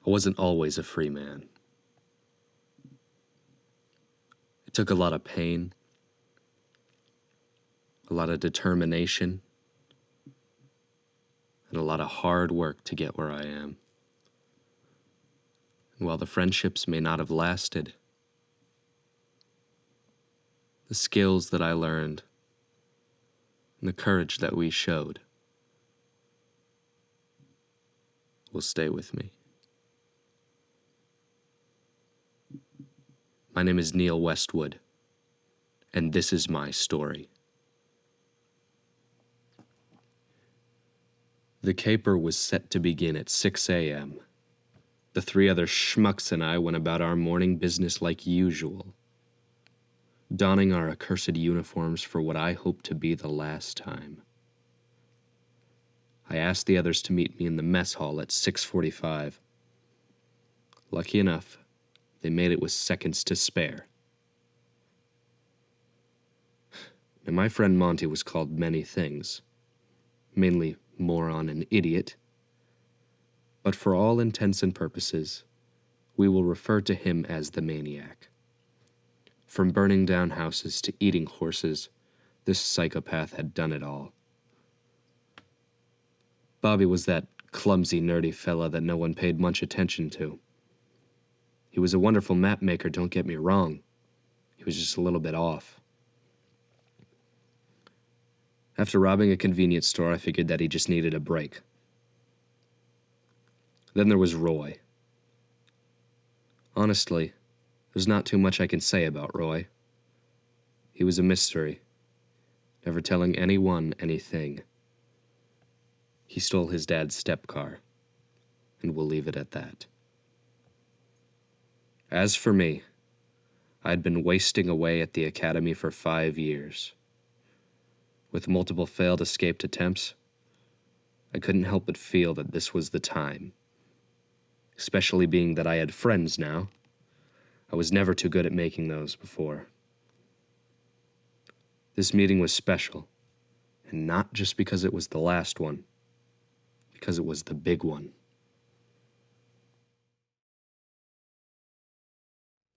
I wasn't always a free man. It took a lot of pain, a lot of determination, and a lot of hard work to get where I am. And while the friendships may not have lasted, the skills that I learned and the courage that we showed will stay with me. My name is Neil Westwood, and this is my story. The caper was set to begin at 6 a.m. The three other schmucks and I went about our morning business like usual, donning our accursed uniforms for what I hoped to be the last time. I asked the others to meet me in the mess hall at 6:45. Lucky enough, they made it with seconds to spare. Now, my friend Monty was called many things, mainly moron and idiot, but for all intents and purposes, we will refer to him as the maniac. From burning down houses to eating horses, this psychopath had done it all. Bobby was that clumsy, nerdy fella that no one paid much attention to. He was a wonderful map maker, don't get me wrong. He was just a little bit off. After robbing a convenience store, I figured that he just needed a break. Then there was Roy. Honestly, there's not too much I can say about Roy. He was a mystery, never telling anyone anything. He stole his dad's step car, and we'll leave it at that. As for me, I'd been wasting away at the academy for 5 years. With multiple failed escaped attempts, I couldn't help but feel that this was the time. Especially being that I had friends now. I was never too good at making those before. This meeting was special, and not just because it was the last one, because it was the big one.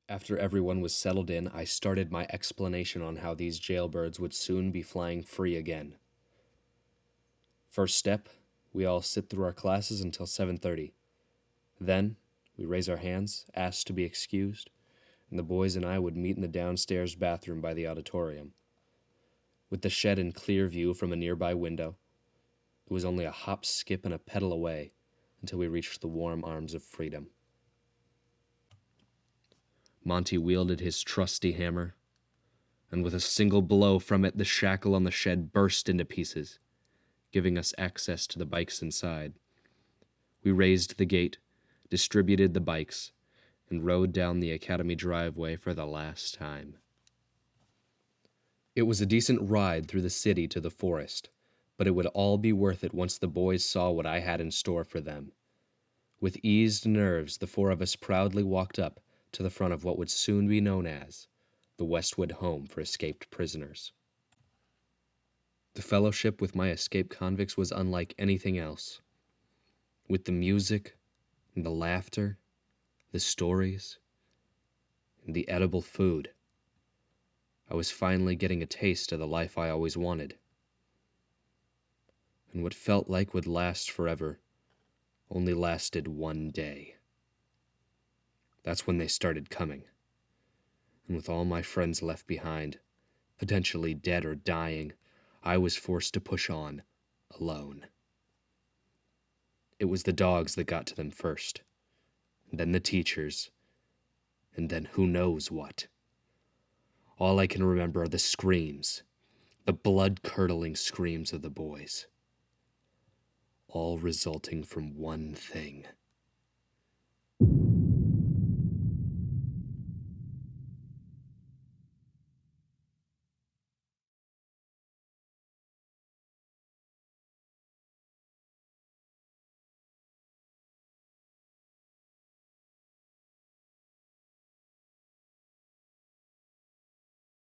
After everyone was settled in, I started my explanation on how these jailbirds would soon be flying free again. First step, we all sit through our classes until 7:30. Then, we raise our hands, ask to be excused, and the boys and I would meet in the downstairs bathroom by the auditorium. With the shed in clear view from a nearby window, it was only a hop, skip, and a pedal away until we reached the warm arms of freedom. Monty wielded his trusty hammer, and with a single blow from it, the shackle on the shed burst into pieces, giving us access to the bikes inside. We raised the gate, distributed the bikes, and rode down the academy driveway for the last time. It was a decent ride through the city to the forest, but it would all be worth it once the boys saw what I had in store for them. With eased nerves, the four of us proudly walked up to the front of what would soon be known as the Westwood Home for Escaped Prisoners. The fellowship with my escaped convicts was unlike anything else. With the music, and the laughter, the stories, and the edible food, I was finally getting a taste of the life I always wanted. And what felt like would last forever only lasted one day. That's when they started coming. And with all my friends left behind, potentially dead or dying, I was forced to push on, alone. It was the dogs that got to them first, and then the teachers, and then who knows what. All I can remember are the screams, the blood-curdling screams of the boys, all resulting from one thing.